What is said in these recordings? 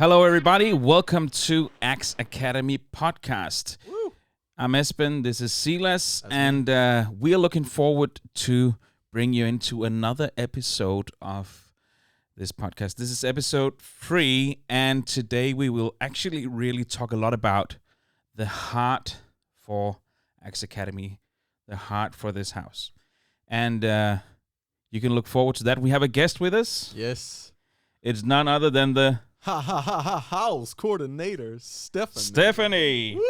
Hello, everybody. Welcome to Axe Academy podcast. Woo. I'm Espen. This is Silas, That's and we are looking forward to bring you into another episode of this podcast. This is episode 3, and today we will actually really talk a lot about the heart for Axe Academy, the heart for this house, and you can look forward to that. We have a guest with us. Yes. It's none other than the House coordinator, Stefanie. Stefanie. Woo!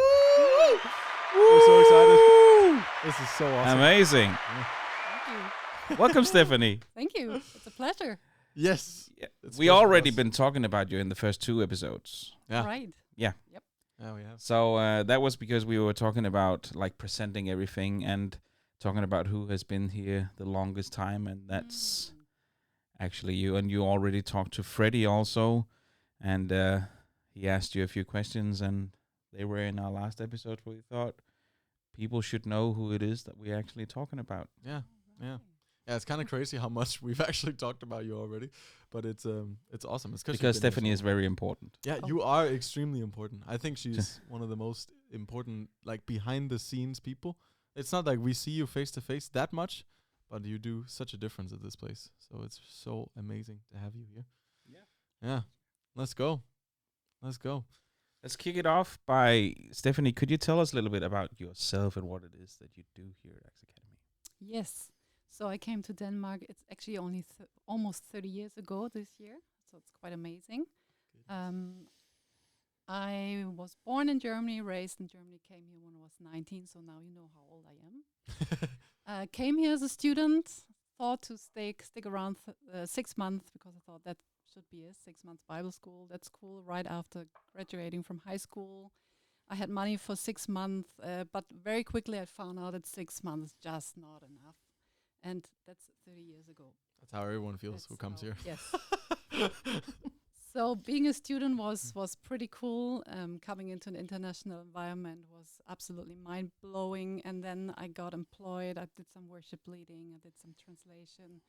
We're so excited. This is so awesome. Amazing. Yeah. Thank you. Welcome, Stefanie. Thank you. It's a pleasure. Yes. Yeah. It's We special for already us. been talking about you in the first 2 episodes. Yeah. Right. Yeah, we have. So that was because we were talking about like presenting everything and talking about who has been here the longest time, and that's actually you. And you already talked to Freddie also, and he asked you a few questions, and they were in our last episode where we thought people should know who it is that we're actually talking about. Yeah. Yeah. Yeah, it's kind of crazy how much we've actually talked about you already, but it's awesome. It's Because you've been Stefanie here is so long. very important. Yeah, Oh. you are extremely important. I think she's one of the most important, like behind the scenes people. It's not like we see you face to face that much, but you do such a difference at this place. So it's so amazing to have you here. Yeah. Let's go. Let's kick it off by Stefanie. Could you tell us a little bit about yourself and what it is that you do here at Axe Academy? Yes. So I came to Denmark. It's actually only almost 30 years ago this year. So it's quite amazing. I was born in Germany, raised in Germany, came here when I was 19. So now you know how old I am. Came here as a student, thought to stick around 6 months because I thought that should be a 6 months Bible school. That's cool. Right after graduating from high school, I had money for 6 months, but very quickly I found out that 6 months is just not enough, and that's 30 years ago. That's how everyone feels who That's comes how- here. Yes. So being a student was pretty cool. Coming into an international environment was absolutely mind blowing. And then I got employed. I did some worship leading. I did some translation.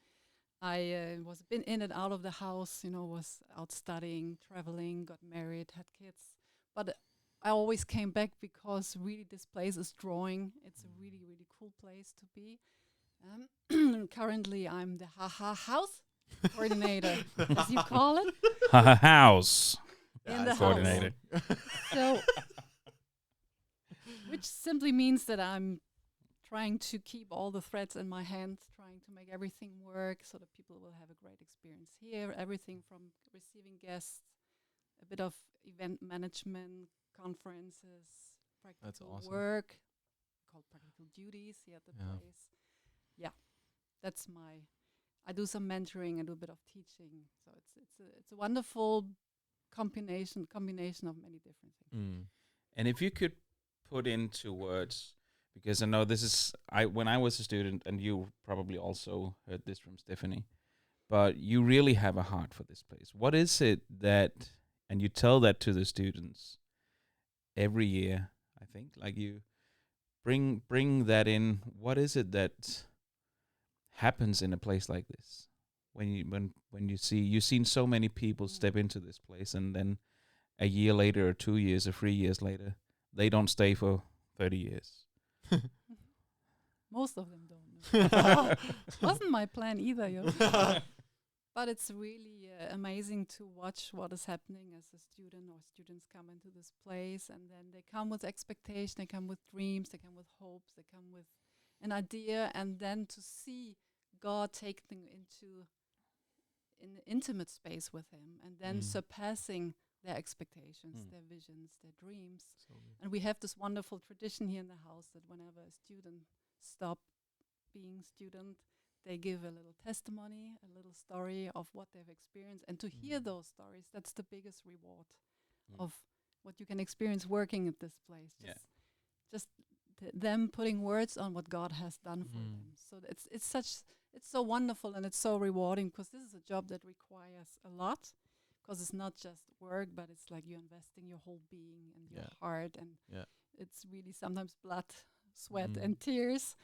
I was been in and out of the house. Was out studying, traveling, got married, had kids. But I always came back because really this place is drawing. It's a really really cool place to be. Currently, I'm the house coordinator, as you call it. House In the it's coordinator. So, which simply means that I'm trying to keep all the threads in my hand, trying to make everything work so that people will have a great experience here. Everything from receiving guests, a bit of event management, conferences, practical awesome. work, called practical duties here at the Yeah. place. Yeah, that's my. I do some mentoring. I do a bit of teaching. So it's a wonderful combination of many different things. And if you could put into words, because I know this is when I was a student, and you probably also heard this from Stefanie, but you really have a heart for this place. What is it that, and you tell that to the students every year, I think, like you bring that in. What is it that happens in a place like this when you see you've seen so many people step into this place, and then a year later or 2 years or 3 years later they don't stay for 30 years? Most of them don't know. Wasn't my plan either, But it's really amazing to watch what is happening as a student, or students come into this place, and then they come with expectation, they come with dreams, they come with hopes, they come with an idea, and then to see God take them into an intimate space with Him, and then surpassing their expectations, their visions, their dreams. So good. And we have this wonderful tradition here in the house that whenever a student stop being student, they give a little testimony, a little story of what they've experienced. And to hear those stories, that's the biggest reward of what you can experience working at this place. Just them putting words on what God has done for them. So it's so wonderful, and it's so rewarding, because this is a job that requires a lot, because it's not just work, but it's like you're investing your whole being and your heart, and it's really sometimes blood, sweat, and tears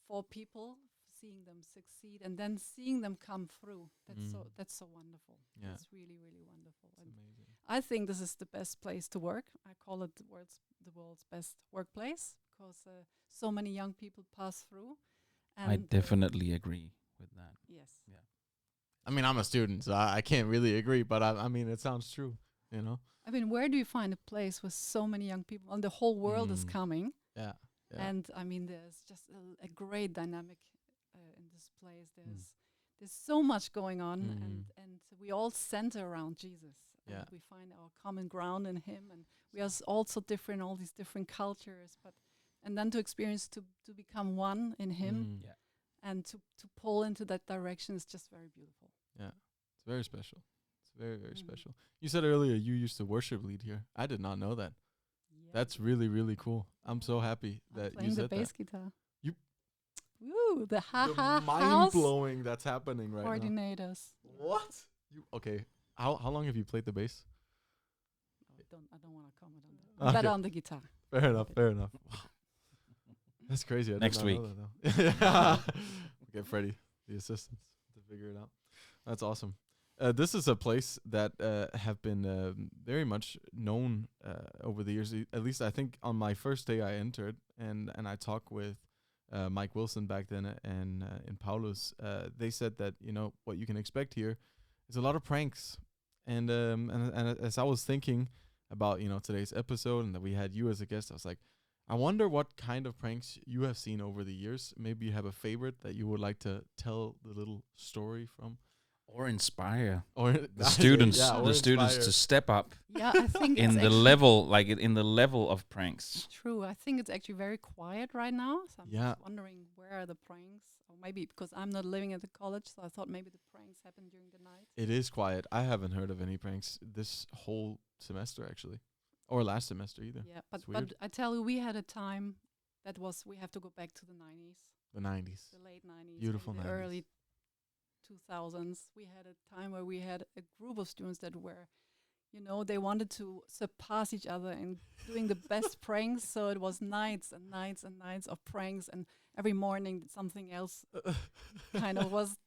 for people, seeing them succeed and then seeing them come through. Mm. That's so wonderful. Yeah. It's really, really wonderful. It's And amazing. I think this is the best place to work. I call it the world's best workplace because so many young people pass through. I And definitely agree with that. yes. Yeah. I mean, I'm a student, so I can't really agree, but I mean, it sounds true, you know? I mean, where do you find a place with so many young people and the whole world is Mm. coming? Yeah. Yeah. And I mean, there's just a great dynamic in this place. There's so much going on, and we all center around Jesus. Yeah. And we find our common ground in Him, and we are also different, all these different cultures. And then to experience to become one in Him, Mm. Yeah. and to pull into that direction is just very beautiful. Yeah. It's very special. It's very, very Mhm. special. You said earlier you used to worship lead here. I did not know that. Yeah. That's really, really cool. I'm so happy I'm that you playing the said bass that. guitar. You- Woo, the The mind house blowing that's happening right now. coordinators. What? You okay? How long have you played the bass? I don't want to comment on that. I'm better Okay. on the guitar. Fair enough. Fair enough. Wow. That's crazy. I did Next not week. know that, though. Yeah. Get Freddie, the assistant, to figure it out. That's awesome. This is a place that have been very much known over the years. At least I think on my first day I entered, and I talked with Mike Wilson back then and in Paulus. They said that what you can expect here is a lot of pranks, and as I was thinking about today's episode and that we had you as a guest, I was like, I wonder what kind of pranks you have seen over the years. Maybe you have a favorite that you would like to tell the little story from. Or inspire Or the students, yeah, or the students inspire. to step up Yeah, I think in it's the actually level, in the level of pranks. true. I think it's actually very quiet right now. So I'm Yeah. just wondering where are the pranks? Or maybe because I'm not living at the college, so I thought maybe the pranks happen during the night. It is quiet. I haven't heard of any pranks this whole semester, actually. Or last semester either. Yeah, but It's weird. I tell you, we had a time we have to go back to the 90s, The 90s. the late 90s, Beautiful maybe the 90s. early 2000s. We had a time where we had a group of students that were, they wanted to surpass each other in doing the best pranks. So it was nights and nights and nights of pranks, and every morning something else kind of was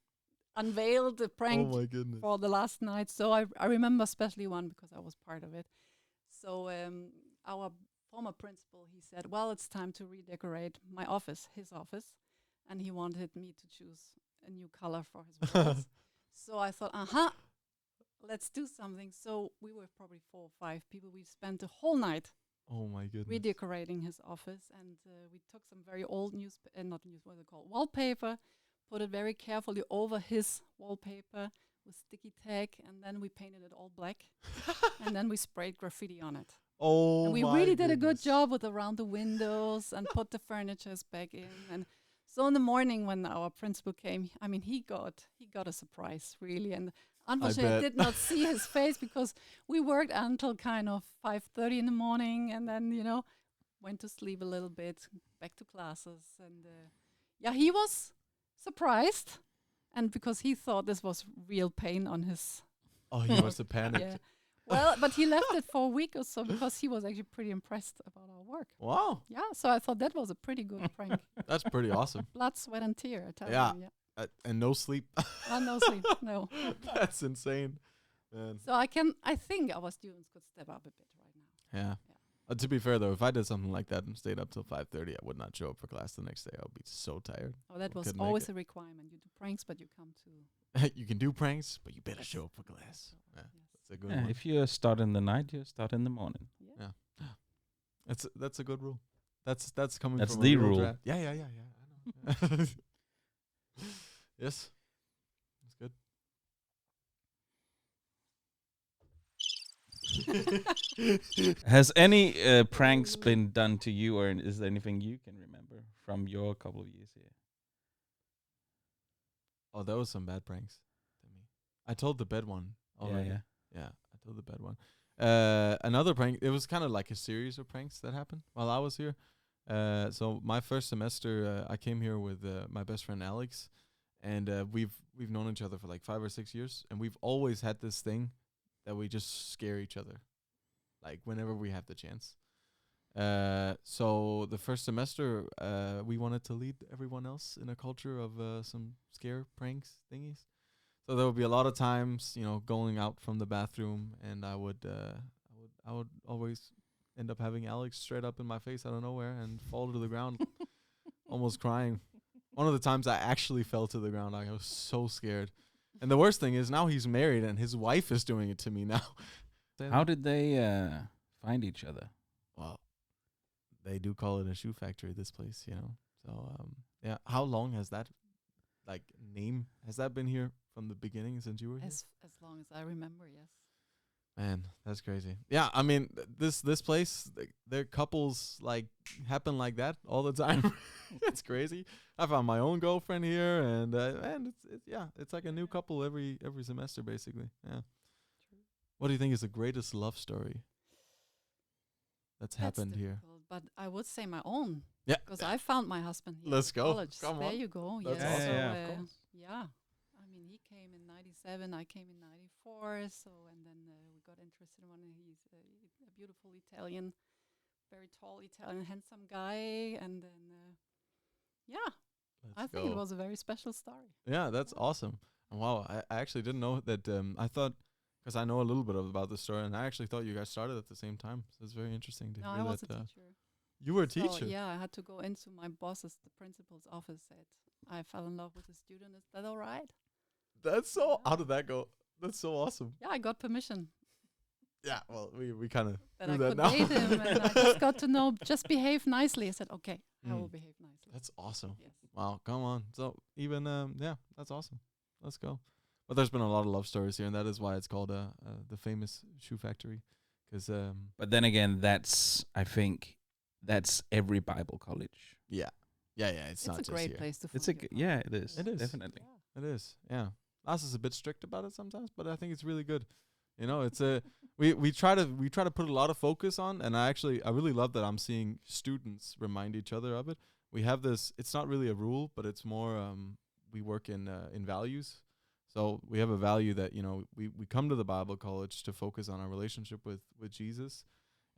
unveiled, the prank Oh my goodness. for the last night. So I remember especially one because I was part of it. So our former principal, he said, well, it's time to redecorate my office, his office. And he wanted me to choose a new color for his walls. So I thought, let's do something. So we were probably 4 or 5 people. We spent the whole night Oh my goodness. redecorating his office. And we took some very old wallpaper, put it very carefully over his wallpaper with sticky tack, and then we painted it all black. And then we sprayed graffiti on it. Oh And we my really did a good goodness. job with around the windows and put the furnitures back in. And so in the morning when our principal came, I mean, he got a surprise, really. And unfortunately, I bet. did not see his face because we worked until kind of 5:30 in the morning, and then went to sleep a little bit, back to classes, and he was surprised, and because he thought this was real pain on his. Oh, he must have panicked. Yeah. Well, but he left it for a week or so because he was actually pretty impressed about our work. Wow. Yeah, so I thought that was a pretty good prank. That's pretty awesome. Blood, sweat, and tear. I tell Yeah. you. Yeah. And no sleep. No sleep. No. That's insane. Man. So I think our students could step up a bit right now. Yeah. To be fair though, if I did something like that and stayed up till 5:30, I would not show up for class the next day. I would be so tired. Oh, that was Couldn't make always it. a requirement. You do pranks, but you come to. You can do pranks, but you better Yes. show up for class. So, Yeah, yes. that's a good Yeah, one. if you start in the night, you start in the morning. Yeah. That's a good rule. That's coming That's from the a real rule. draft. Yeah. I know. Yes. That's good. Has any pranks been done to you, or is there anything you can remember from your couple of years here? Oh, that was some bad pranks to me. I told the bed one already. Yeah. Yeah, I told the bad one. Another prank. It was kind of like a series of pranks that happened while I was here. So my first semester, I came here with my best friend Alex, and we've known each other for like 5 or 6 years, and we've always had this thing that we just scare each other, like whenever we have the chance. So the first semester, we wanted to lead everyone else in a culture of some scare pranks thingies. So there would be a lot of times, going out from the bathroom, and I would always end up having Alex straight up in my face out of nowhere and fall to the ground, almost crying. One of the times I actually fell to the ground, I was so scared. And the worst thing is now he's married and his wife is doing it to me now. How did they find each other? Well, they do call it a shoe factory, this place, So, yeah. How long has that, name, has that been here from the beginning since you were here? As long as I remember, yes. Man, that's crazy. Yeah, I mean, this place, their couples, happen like that all the time. It's crazy. I found my own girlfriend here, and it's like a new couple every semester, basically. Yeah. True. What do you think is the greatest love story that's happened here? Difficult, but I would say my own. Yeah. Because I found my husband here. Let's in go. College. Come there on. you go. That's yes. awesome. So, Yeah, of course. yeah. I mean, he came in '97. I came in '94. So, and then we got interested in one. He's a beautiful Italian, very tall Italian, handsome guy. And then, I think it was a very special story. Yeah, that's awesome. And wow, I actually didn't know that. I thought, because I know a little bit about the story, and I actually thought you guys started at the same time. So it's very interesting to No, hear I was that. a teacher. You were a So, teacher. yeah, I had to go into my boss's, the principal's office. Said I fell in love with a student. Is that all right? That's so. Yeah. How did that go? That's so awesome. Yeah, I got permission Yeah. Well, we kind of that do I that could now. date him, and I just got to know. Just behave nicely. I said, okay, I will Mm. behave nicely. That's awesome. Yes. Wow. Come on. So even that's awesome. Let's go. But there's been a lot of love stories here, and that is why it's called the famous shoe factory. Because But then again, I think that's every Bible college. yeah. It's not It's just a great here. place to. It's find your yeah, partner. it is. It is. Definitely. Yeah. It is, yeah. Lars is a bit strict about it sometimes, but I think it's really good. It's a we try to put a lot of focus on, and I really love that I'm seeing students remind each other of it. We have this. It's not really a rule, but it's more. We work in values, so we have a value that we come to the Bible college to focus on our relationship with Jesus,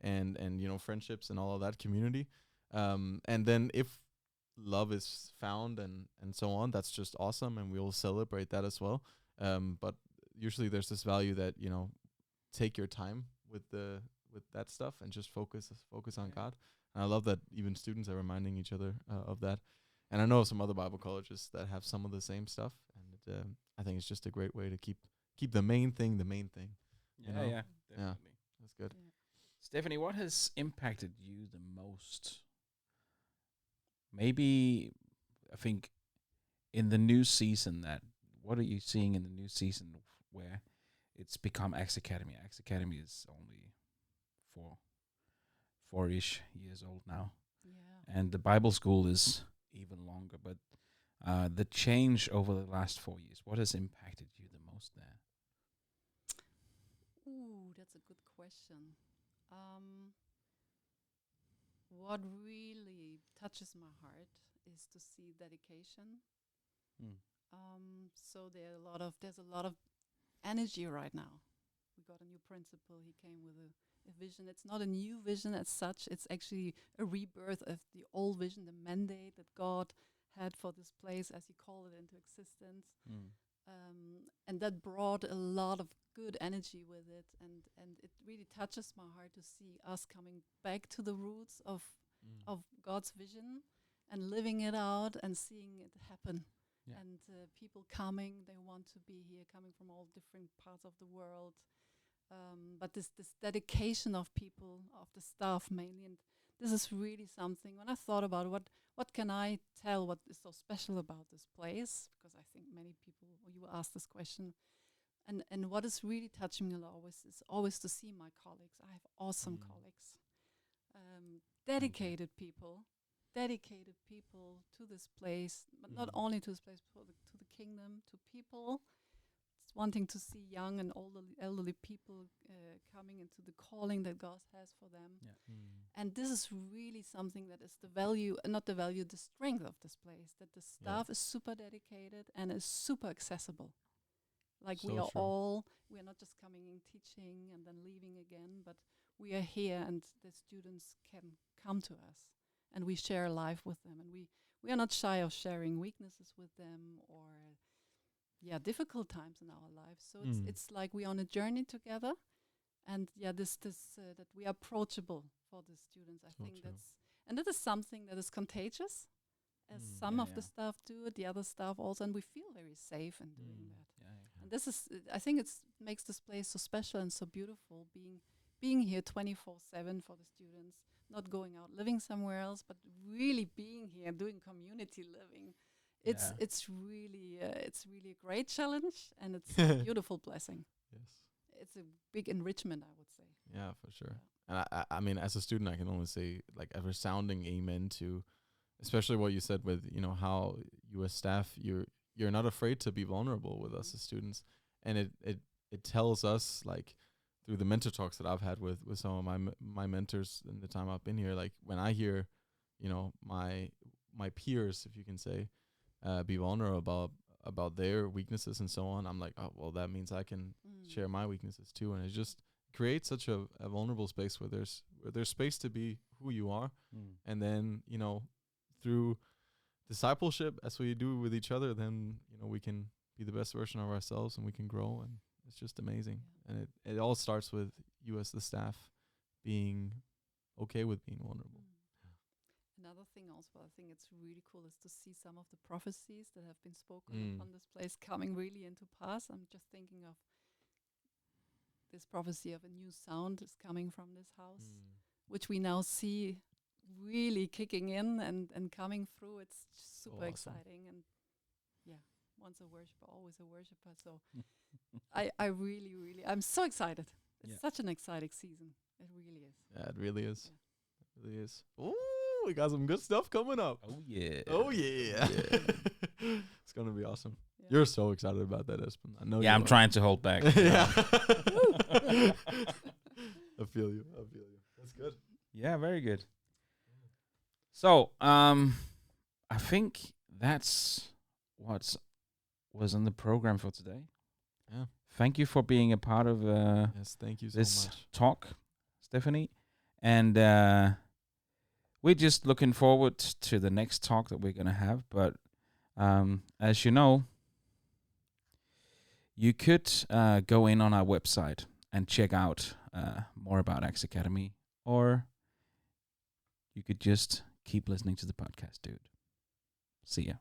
and friendships and all of that community, and then if love is found and so on, that's just awesome, and we will celebrate that as well. But usually there's this value that take your time with that stuff and just focus on Yeah. God. And I love that even students are reminding each other of that. And I know some other Bible colleges that have some of the same stuff, and I think it's just a great way to keep the main thing. Yeah, know? yeah, definitely. That's good. Yeah. Stephanie, what has impacted you the most? Maybe, I think, in the new season, what are you seeing in the new season where it's become Axe Academy? Axe Academy is only 4-ish years old now, Yeah. and the Bible school is even longer. But the change over the last 4 years, what has impacted you the most there? Ooh, that's a good question. What really touches my heart is to see dedication. So there's a lot of energy right now. We got a new principal. He came with a vision. It's not a new vision as such. It's actually a rebirth of the old vision, the mandate that God had for this place, as He called it, into existence. And that brought a lot of good energy with it, and it really touches my heart to see us coming back to the roots of God's vision and living it out and seeing it happen. Yeah. And people coming, they want to be here, coming from all different parts of the world. But this dedication of people, of the staff mainly, and this is really something. When I thought about what can I tell, what is so special about this place, because I think many people, you will ask this question, and what is really touching me is always to see my colleagues. I have awesome colleagues, dedicated people to this place, but not only to this place, but to the kingdom, to people. Wanting to see young and elderly people coming into the calling that God has for them. Yeah. And this is really something that is the value, not the value, the strength of this place, that the staff is super dedicated and is super accessible. Like So we are true. we are not just coming in teaching and then leaving again, but we are here and the students can come to us and we share life with them, and we are not shy of sharing weaknesses with them or difficult times in our lives. So it's like we're on a journey together, and this that we are approachable for the students. I think that is something that is contagious, as some of the staff do it, the other staff also, and we feel very safe in doing that. And this is, I think makes this place so special and so beautiful, being here 24/7 for the students, not going out living somewhere else, but really being here, doing community living. It's really a great challenge, and it's a beautiful blessing. Yes. It's a big enrichment, I would say. Yeah, for sure. And I mean, as a student, I can only say like a resounding amen to, especially what you said with, you know, how you as staff, you're not afraid to be vulnerable with us as students, and it tells us, like, through the mentor talks that I've had with some of my mentors in the time I've been here, like when I hear, you know, my peers, if you can say, be vulnerable about their weaknesses and so on, I'm like, oh well, that means I can share my weaknesses too, and it just creates such a vulnerable space where there's space to be who you are, and then, you know, through discipleship, as we do with each other, then, you know, we can be the best version of ourselves and we can grow, and it's just amazing. And it all starts with you as the staff being okay with being vulnerable. Another thing also I think it's really cool is to see some of the prophecies that have been spoken on this place coming really into pass. I'm just thinking of this prophecy of a new sound is coming from this house, which we now see really kicking in and coming through. It's super awesome. exciting, and once a worshiper, always a worshiper. So I really, I'm so excited. It's such an exciting season. It really is. Yeah, it really is. It really is. Ooh, we got some good stuff coming up. Oh yeah. Oh yeah. It's gonna be awesome. Yeah. You're so excited about that, Espen. I know. Yeah, I'm trying to hold back. Yeah. I feel you. That's good. Yeah, very good. So, I think that's what was on the program for today. Yeah. Thank you for being a part of yes, thank you so this much. talk, Stefanie. And we're just looking forward to the next talk that we're going to have. But as you know, you could go in on our website and check out more about Axe Academy, or you could just keep listening to the podcast, dude. See ya.